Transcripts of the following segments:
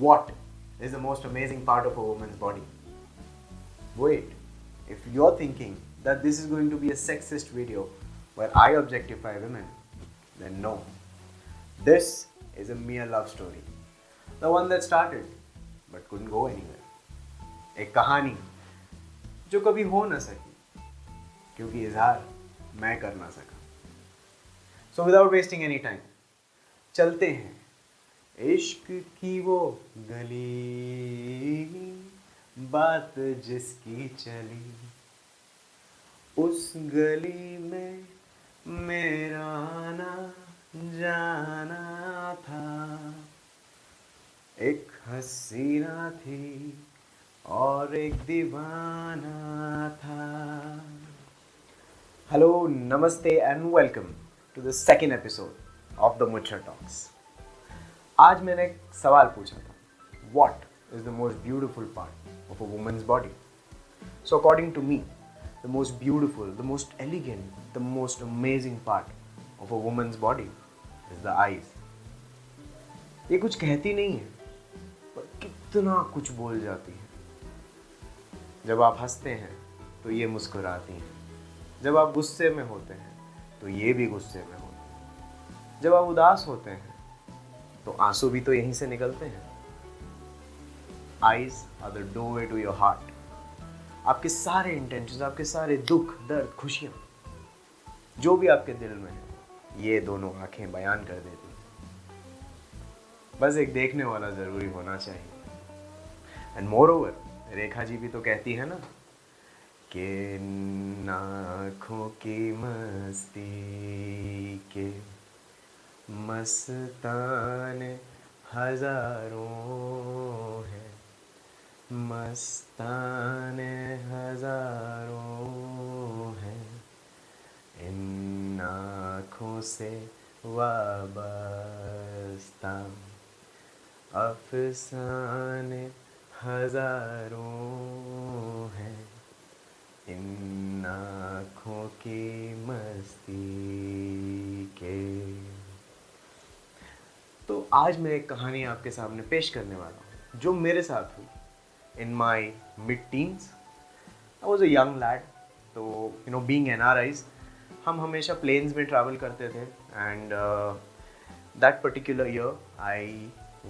What is the most amazing part of a woman's body? Wait, if you're thinking that this is going to be a sexist video where I objectify women, then no. This is a mere love story. The one that started but couldn't go anywhere. एक कहानी जो कभी हो न सकी क्योंकि इजहार मैं कर ना सका. So without wasting any time, चलते हैं इश्क की वो गली, बात जिसकी चली उस गली में मेरा आना जाना था. एक हसीना थी और एक दीवाना था. Hello, namaste and welcome to the second episode of the Mucha Talks. आज मैंने एक सवाल पूछा था. What is the most beautiful part of a woman's body? So according to me, the most beautiful, the most elegant, the most amazing part of a woman's body is the eyes. ये कुछ कहती नहीं है पर कितना कुछ बोल जाती है. जब आप हंसते हैं तो ये मुस्कुराती हैं. जब आप गुस्से में होते हैं तो ये भी गुस्से में होते हैं. जब आप उदास होते हैं तो आंसू भी तो यहीं से निकलते हैं. Eyes are the doorway to your heart. आपके सारे इंटेंशंस, आपके सारे दुख, दर्द, खुशियाँ, जो भी आपके दिल में है, ये दोनों आंखें बयान कर देती हैं. बस एक देखने वाला ज़रूरी होना चाहिए. And more over, Rekha ji भी तो कहती है ना कि आँखों की मस्ती के मस्तान हजारों हैं, मस्तान हजारों हैं, इन आँखों से वाबस्ता अफसाने हजारों हैं, इन आँखों की मस्ती के. तो आज मैं एक कहानी आपके सामने पेश करने वाला हूँ जो मेरे साथ हुई. In my mid-teens, I was a young lad. तो being NRIs, हम हमेशा planes में travel करते थे. And that particular year, I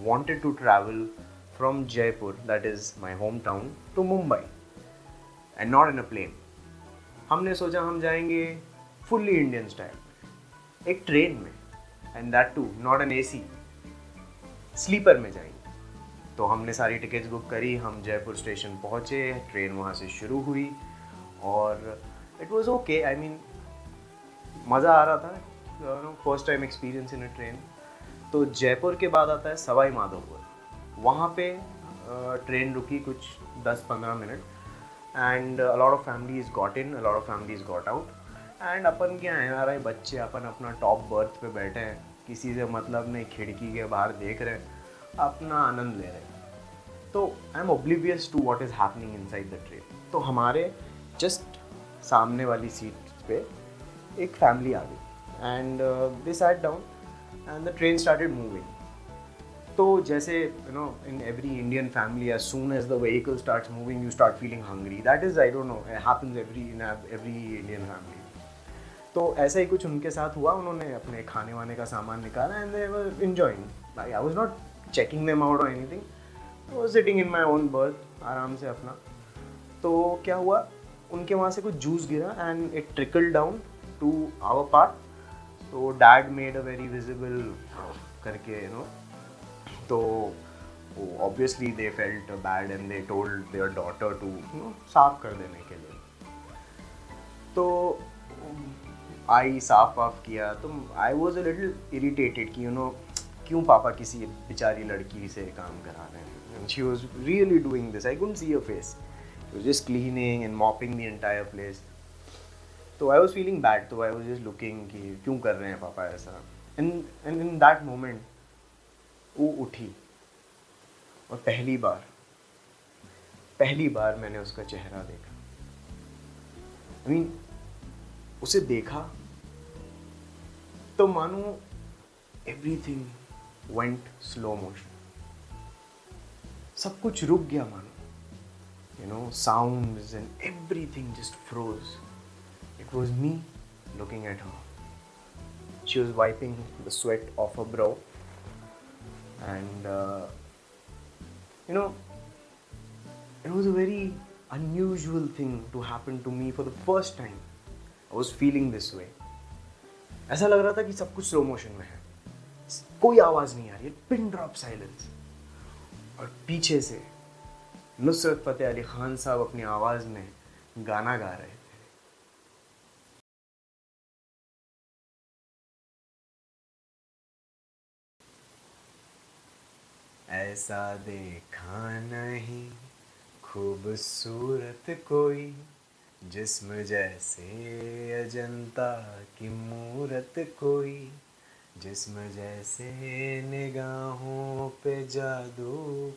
wanted to travel from Jaipur, that is my hometown, to Mumbai. And not in a plane. हमने सोचा हम जाएंगे fully Indian style, एक ट्रेन में. And that too, not an AC, sleeper में जाएंगे. तो हमने सारी टिकट्स बुक करी. हम जयपुर स्टेशन पहुँचे, ट्रेन वहाँ से शुरू हुई और it was okay. I mean मज़ा आ रहा था. First time experience in a train. तो जयपुर के बाद आता है सवाई माधोपुर. वहाँ पे ट्रेन रुकी कुछ 10-15 minute. And a lot of families got in, a lot of families got out. And अपन क्या है, हमारे बच्चे अपन अपना टॉप बर्थ पे बैठे हैं, किसी से मतलब नहीं, खिड़की के बाहर देख रहे हैं, अपना आनंद ले रहे हैं. तो I am oblivious to what is happening inside the train. तो हमारे जस्ट सामने वाली सीट पे एक फैमिली आ गई and they sat down and the train started moving. तो जैसे in every Indian family, as soon as the vehicle starts moving, you start feeling hungry. That is, I don't know, happens every Indian family. तो ऐसा ही कुछ उनके साथ हुआ. उन्होंने अपने खाने वाने का सामान निकाला and they were enjoying. I was not checking them out or anything. I was sitting in my own berth, आराम से अपना. तो क्या हुआ, उनके वहाँ से कुछ जूस गिरा and it trickle down to our part. तो dad made a very visible करके तो obviously they felt bad and they told their daughter to साफ कर देने के लिए. तो आई साफ वाफ किया. तो I was a little irritated कि क्यों पापा किसी बेचारी लड़की से काम करा रहे हैं. And she was really doing this. I couldn't see her face. She was just cleaning and mopping the entire place. तो आई वॉज फीलिंग बैड. तो आई वॉज जस्ट लुकिंग कि क्यों कर रहे हैं पापा ऐसा. एंड इन दैट मोमेंट वो उठी और पहली बार मैंने उसका चेहरा देखा. आई मीन उसे देखा तो मानो everything went slow motion. सब कुछ रुक गया मानो, you know, sounds and everything just froze. It was me looking at her. She was wiping the sweat off her brow, and you know, it was a very unusual thing to happen to me for the first time. I was feeling this way. ऐसा लग रहा था कि सब कुछ slow motion में है, कोई आवाज़ नहीं आ रही है, पिन ड्रॉप साइलेंस, और पीछे से नुसरत फतेह अली खान साहब अपनी आवाज़ में गाना गा रहे थे। ऐसा देखा नहीं खूबसूरत कोई, जिस्म जैसे अजंता की मूरत कोई, जिस्म जैसे निगाहों पे जादू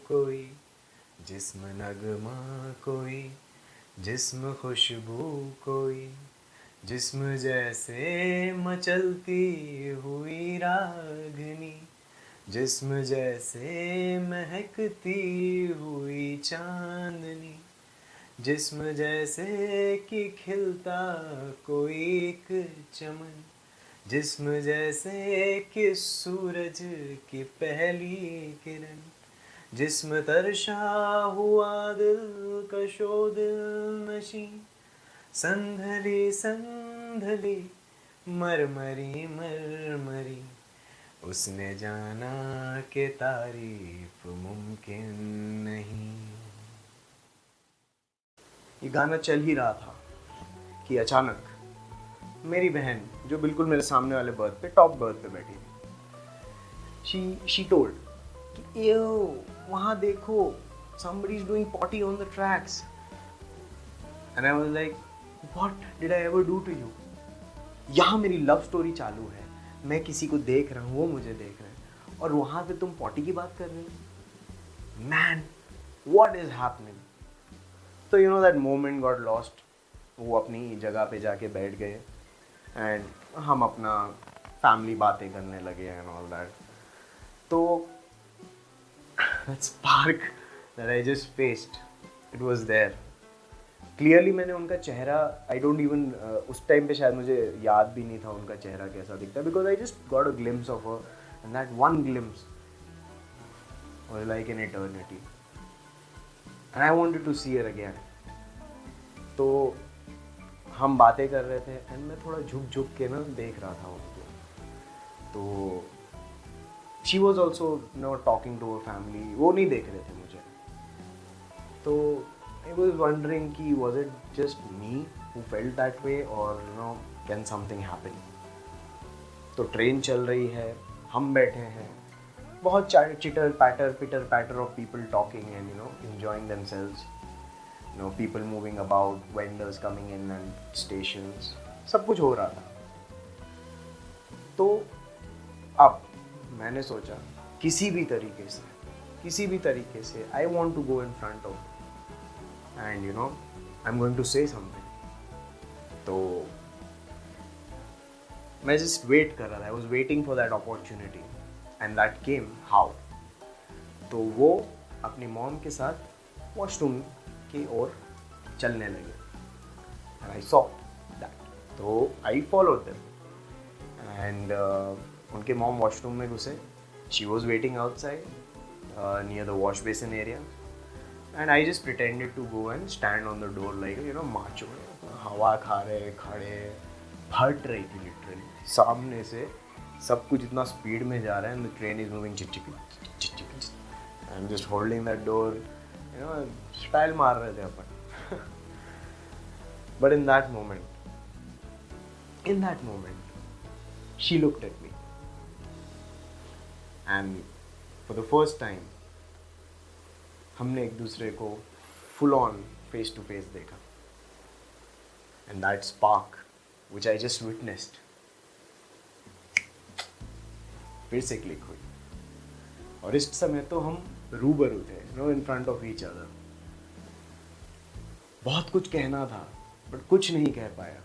कोई, जिस्म नगमा कोई, जिस्म खुशबू कोई, जिस्म जैसे मचलती हुई रागनी, जिस्म जैसे महकती हुई चांदनी, जिस्म जैसे कि खिलता कोई एक चमन, जिस्म जैसे कि सूरज की पहली किरण, जिस्म तरशा हुआ दिल कशो दिल नशी, संधली संधली मरमरी मरमरी, उसने जाना कि तारीफ मुमकिन नहीं। ये गाना चल ही रहा था कि अचानक मेरी बहन, जो बिल्कुल मेरे सामने वाले बर्थ पे, टॉप बर्थ पे बैठी थी, शी टोल्ड कि यो वहाँ देखो, somebody is doing potty on the tracks. And I was like, what did I ever do to you? यहाँ मेरी लव स्टोरी चालू है, मैं किसी को देख रहा हूँ, वो मुझे देख रहे हैं, और वहाँ पे तुम पॉटी की बात कर रहे हो। Man, what is happening? तो you know that moment got lost. वो अपनी जगह पे जाके बैठ गए एंड हम अपना फैमिली बातें करने लगे एंड ऑल दैट। तो that spark that I just faced, it was there clearly. मैंने उनका चेहरा, आई डोंट इवन, उस टाइम पे शायद मुझे याद भी नहीं था उनका चेहरा कैसा दिखता है, because I just got a glimpse of her and that one glimpse was like an eternity and I wanted to see her again. तो हम बातें कर रहे थे एंड मैं थोड़ा झुक झुक के ना देख रहा था उनको। तो she was also no talking to a family, वो नहीं देख रहे थे मुझे। तो I was wondering कि was it just me who felt that way or you know can something happen? तो ट्रेन चल रही है, हम बैठे हैं, बहुत chitter patter of people talking and you know enjoying themselves, you know people moving about, vendors coming in and stations, सब कुछ हो रहा था। तो अब मैंने सोचा किसी भी तरीके से I want to go in front of and you know I'm going to say something. तो मैं just वेट कर रहा था, I was waiting for that opportunity and that came how? तो वो अपनी मॉम के साथ वॉशरूम की ओर चलने लगे and I saw that. तो I followed them and उनके मॉम वॉशरूम में घुसे. She was waiting outside near the wash basin area. And I just pretended to go and stand on the door like, you know, macho. हवा खा रहे, खड़े, फट रही थी लिटरली। सामने से सब कुछ इतना स्पीड में जा रहा है and the train is moving चिक चिक चिक चिक। I'm just holding that door, you know, style मार रहे थे अपन। But in that moment, she looked at me, and for the first time, हमने एक दूसरे को full on face to face देखा and that spark which I just witnessed फिर से क्लिक हुई। और इस समय तो हम रूबरू थे, no in front of each other. बहुत कुछ कहना था बट कुछ नहीं कह पाया,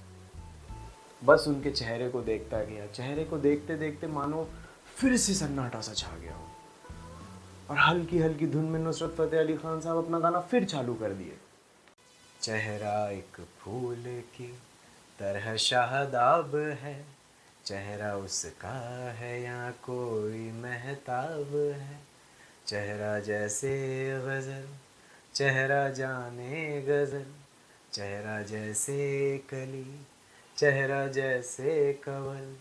बस उनके चेहरे को देखता गया। चेहरे को देखते देखते मानो फिर से सन्नाटा सा छा गया हो। और हल्की हल्की धुन में नुसरत फ़तेह अली खान साहब अपना गाना फिर चालू कर दिए। चेहरा एक फूल की तरह शादाब है, चेहरा उसका है या कोई महताब है, चेहरा जैसे गज़ल, चेहरा जाने गज़ल, चेहरा जैसे कली, चेहरा जैसे कवल,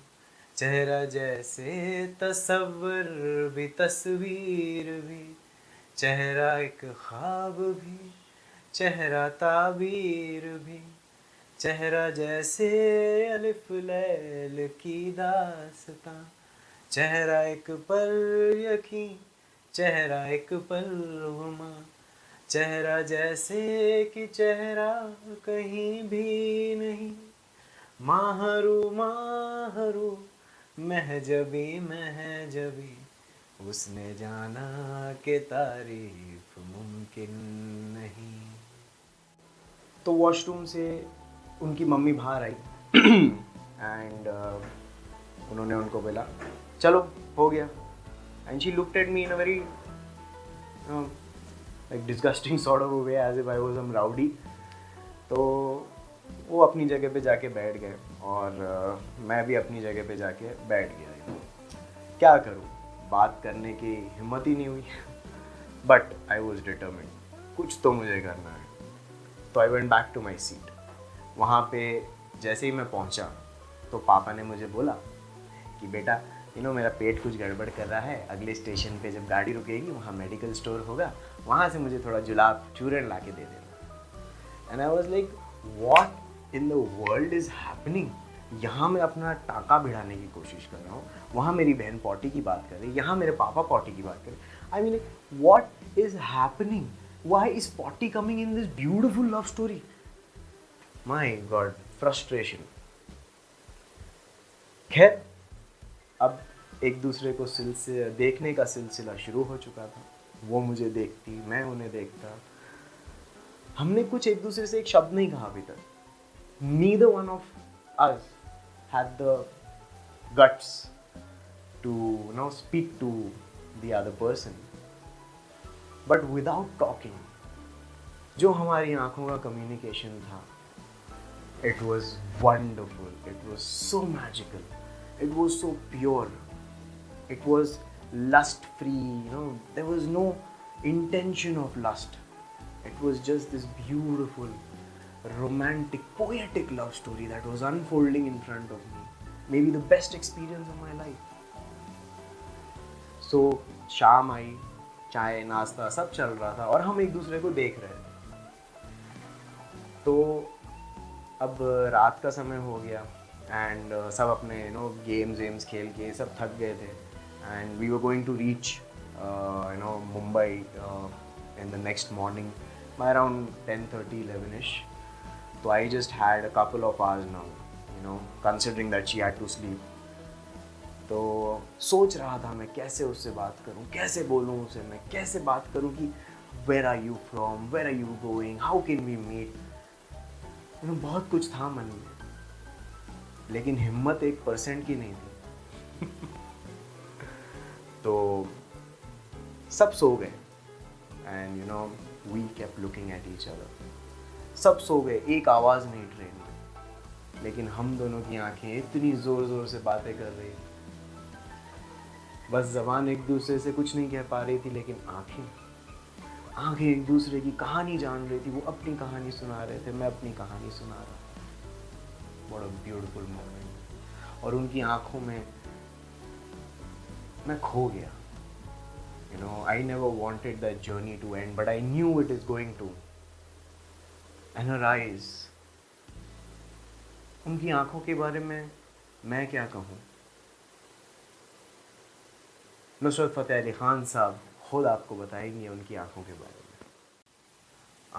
चेहरा जैसे तसव्वुर भी तस्वीर भी, चेहरा एक ख्वाब भी, चेहरा ताबीर भी, चेहरा जैसे अलिफ लैल की दास्तां, चेहरा एक पल यकीन, चेहरा एक पल गुमा, चेहरा जैसे कि चेहरा कहीं भी नहीं, माहरू माहरू महजबी महजबी, उसने जाना कि तारीफ मुमकिन नहीं। तो वॉशरूम से उनकी मम्मी बाहर आई एंड उन्होंने उनको बोला चलो हो गया, and she looked at me in a very like disgusting sort of way as if I was some rowdy. तो वो अपनी जगह पे जाके बैठ गए और मैं भी अपनी जगह पे जाके बैठ गया। क्या करूँ, बात करने की हिम्मत ही नहीं हुई बट आई वॉज डिटर्मिन्ड, कुछ तो मुझे करना है। तो I went back to my seat. वहाँ पे जैसे ही मैं पहुँचा तो पापा ने मुझे बोला कि बेटा मेरा पेट कुछ गड़बड़ कर रहा है, अगले स्टेशन पे जब गाड़ी रुकेगी वहाँ मेडिकल स्टोर होगा, वहाँ से मुझे थोड़ा जुलाब चूरन ला के दे देना। And I was like what in the world is happening. यहाँ मैं अपना टाका भिड़ाने की कोशिश कर रहा हूँ, वहाँ मेरी बहन पॉटी की बात कर रही है, यहाँ मेरे पापा पॉटी की बात कर रहे हैं। I mean what is happening, why is potty coming in this beautiful love story. My God, frustration. खैर अब एक दूसरे को देखने का सिलसिला शुरू हो चुका था। वो मुझे देखती, मैं उन्हें देखता। हमने कुछ एक दूसरे से एक शब्द नहीं कहा अभी तक। Neither one of us had the guts to speak to the other person. But without talking, जो हमारी आंखों का कम्युनिकेशन था, it was wonderful, it was so magical, it was so pure, it was lust free, there was no intention of lust. It was just this beautiful, romantic, poetic love story that was unfolding in front of me. Maybe the best experience of my life. So शाम आई, चाय नाश्ता सब चल रहा था और हम एक दूसरे को देख रहे थे। तो अब रात का समय हो गया एंड सब अपने गेम्स खेल के सब थक गए थे and we were going to reach Mumbai in the next morning by around 10:30, 11ish. So I just had a couple of hours now, considering that she had to sleep. तो सोच रहा था मैं कैसे उससे बात करूं, कैसे बोलूं उसे, मैं कैसे बात करूं कि where are you from, where are you going, how can we meet. बहुत कुछ था मन में, लेकिन हिम्मत 1% की नहीं थी। तो सब सो गए and we kept looking at each other. सब सो गए, एक आवाज़ नहीं ट्रेन में, लेकिन हम दोनों की आंखें इतनी ज़ोर ज़ोर से बातें कर रही थी। बस ज़बान एक दूसरे से कुछ नहीं कह पा रही थी, लेकिन आंखें एक दूसरे की कहानी जान रही थी। वो अपनी कहानी सुना रहे थे, मैं अपनी कहानी सुना रहा था। What a beautiful moment. और उनकी आंखों में मैं खो गया। I never wanted that journey to end, but I knew it is going to. And her eyes, उनकी आंखों के बारे में मैं क्या कहूँ। नुसरत फ़तेह अली खान साहब खुद आपको बताएंगे उनकी आंखों के बारे में।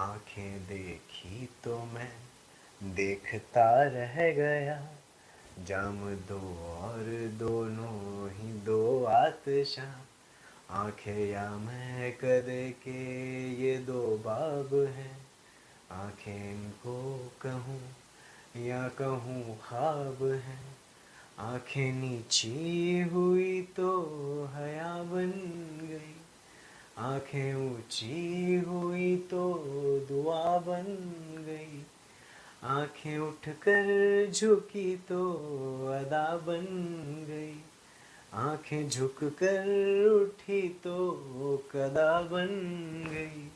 आंखें देखी तो मैं देखता रह गया, जाम दो और दोनों ही दो आतिशा, आंखें या मैं कदे के ये दो बाब हैं, आंखें इनको कहूँ या कहूँ ख्वाब हैं, आंखें नीची हुई तो हया बन गई, आंखें ऊंची हुई तो दुआ बन गई, आंखें उठकर झुकी तो अदा बन गई, आंखें झुक कर उठी तो कदा बन गई,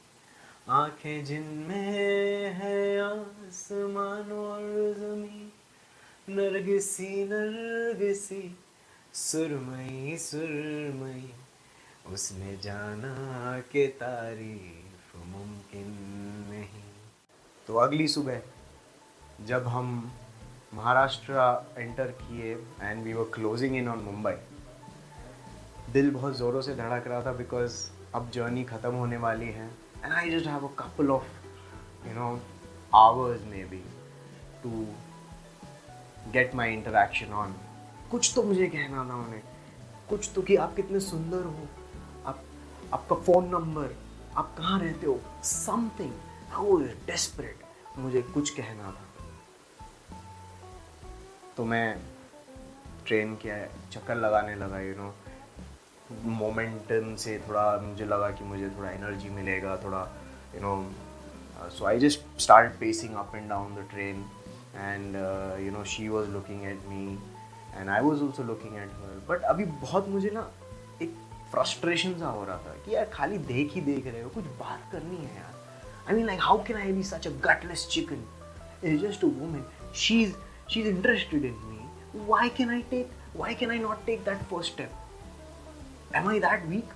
आंखें जिनमें है आसमान और जमीन, नरगिसी नरगिसी सुरमई सुरमई, उसने जाना कि तारीफ मुमकिन नहीं। तो अगली सुबह जब हम महाराष्ट्र एंटर किए and we were closing in on Mumbai, दिल बहुत ज़ोरों से धड़क रहा था बिकॉज अब जर्नी ख़त्म होने वाली है and I just have a couple of hours maybe to get my interaction on. कुछ तो मुझे कहना था उन्हें, कुछ तो कि आप कितने सुंदर हो, आप आपका फ़ोन नंबर, आप कहाँ रहते हो, समथिंग। आई वाज डेस्परेट, मुझे कुछ कहना था। तो मैं ट्रेन के चक्कर लगाने लगा, मोमेंटम से थोड़ा मुझे लगा कि मुझे थोड़ा एनर्जी मिलेगा, थोड़ा so I just started pacing up and down the train and she was looking at me and I was also looking at her, but अभी बहुत मुझे ना एक फ्रस्ट्रेशन सा हो रहा था कि यार खाली देख ही देख रहे हो, कुछ बात करनी है यार। I mean, like, how can I be such a gutless chicken? It's just a woman. She's interested in me. Why can I not take that first step? Am I that weak?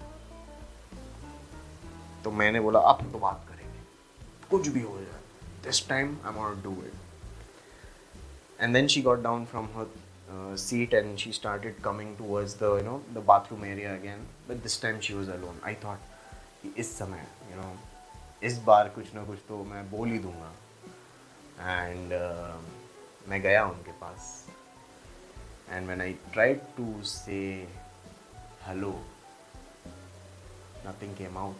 तो मैंने बोला अब तो बात करेंगे, कुछ भी हो जाए, this time I'm gonna do it. And then she got down from her seat and she started coming towards the bathroom area again, but this time she was alone. I thought कि इस समय इस बार कुछ ना कुछ तो मैं बोल ही दूंगा। एंड मैं गया उनके पास and when I tried to say hello, nothing came out.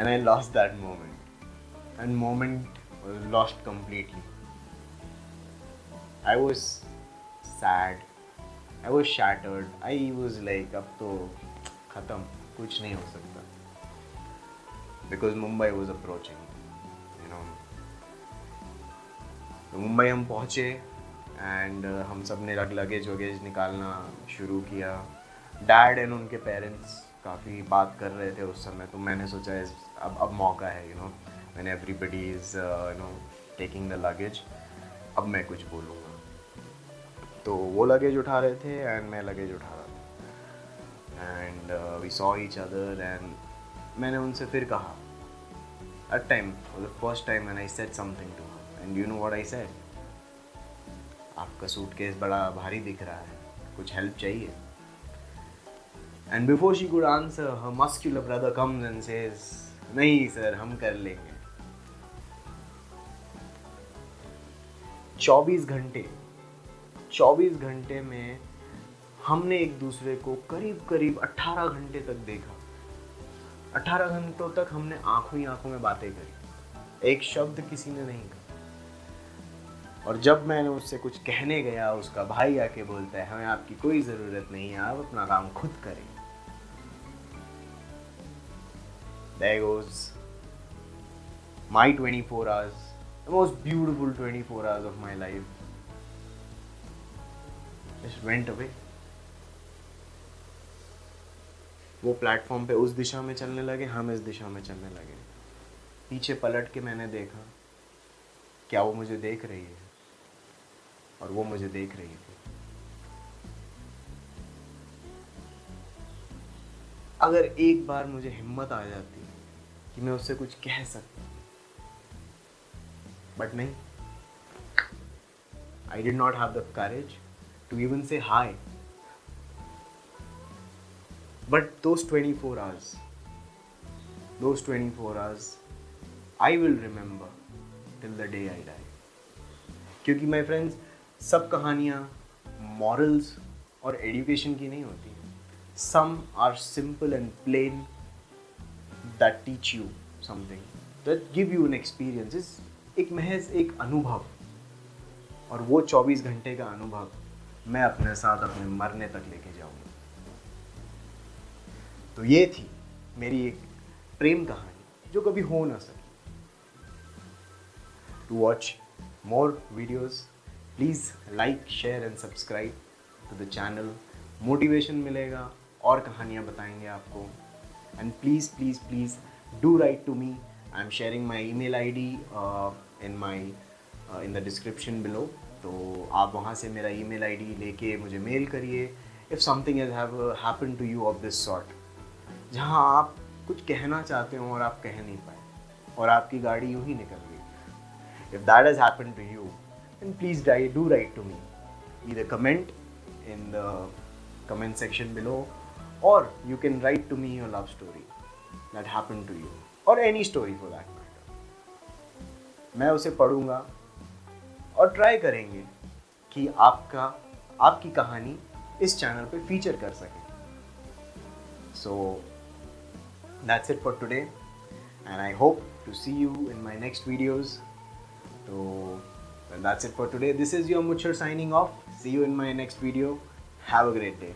And I lost that moment. And moment was lost completely. I was sad. I was shattered. I was like, अब तो खत्म, कुछ नहीं हो सकता. Because Mumbai was approaching. तो मुंबई हम पहुँचे एंड हम सब ने लगेज वगेज निकालना शुरू किया। डैड एंड उनके पेरेंट्स काफ़ी बात कर रहे थे उस समय, तो मैंने सोचा अब मौका है, when everybody is taking the luggage, अब मैं कुछ बोलूँगा। तो वो लगेज उठा रहे थे एंड मैं लगेज उठा रहा था and we saw each other and मैंने उनसे फिर कहा, at time for the first time when I said something to her, and you know what I said? आपका सूटकेस बड़ा भारी दिख रहा है, कुछ हेल्प चाहिए? And before she could answer, her muscular brother comes and says, नहीं sir, हम कर लेंगे। 24 घंटे में हमने एक दूसरे को करीब 18 घंटे तक देखा। 18 घंटों तक हमने आंखों ही आंखों में बातें करी, एक शब्द किसी ने नहीं कहा। और जब मैंने उससे कुछ कहने गया, उसका भाई आके बोलता है, हमें आपकी कोई ज़रूरत नहीं है, आप अपना काम खुद करें। There goes my 24 hours, the most beautiful 24 hours of my life, just went away. वो प्लेटफॉर्म पे उस दिशा में चलने लगे, हम इस दिशा में चलने लगे। पीछे पलट के मैंने देखा, क्या वो मुझे देख रही है? और वो मुझे देख रही थी। अगर एक बार मुझे हिम्मत आ जाती कि मैं उससे कुछ कह सकता, बट नहीं, I did not have the courage to even say hi. But those 24 hours, I will remember till the day I die. क्योंकि my friends, सब कहानियाँ morals और education की नहीं होती। Some are simple and plain that teach you something, that give you an experience. एक महज एक अनुभव और वो 24 घंटे का अनुभव मैं अपने साथ अपने मरने तक लेके जाऊंगा। तो ये थी मेरी एक प्रेम कहानी जो कभी हो ना सकी। To watch more videos please like, share and subscribe to the channel. Motivation मिलेगा और कहानियाँ बताएंगे आपको। And please please please do write to me. I am sharing my email ID in the description below. तो आप वहाँ से मेरा email ID लेके मुझे मेल करिए if something has happen to you of this sort, जहाँ आप कुछ कहना चाहते हो और आप कह नहीं पाए और आपकी गाड़ी यूं ही निकल गई। If that has happen to you then please do write to me. Either comment in the comment section below, or you can write to me your love story that happened to you, or any story for that matter. मैं उसे पढ़ूंगा और try करेंगे कि आपकी कहानी इस channel pay feature कर सके। So that's it for today, and I hope to see you in my next videos. So well, that's it for today. This is your Muchar signing off. See you in my next video. Have a great day.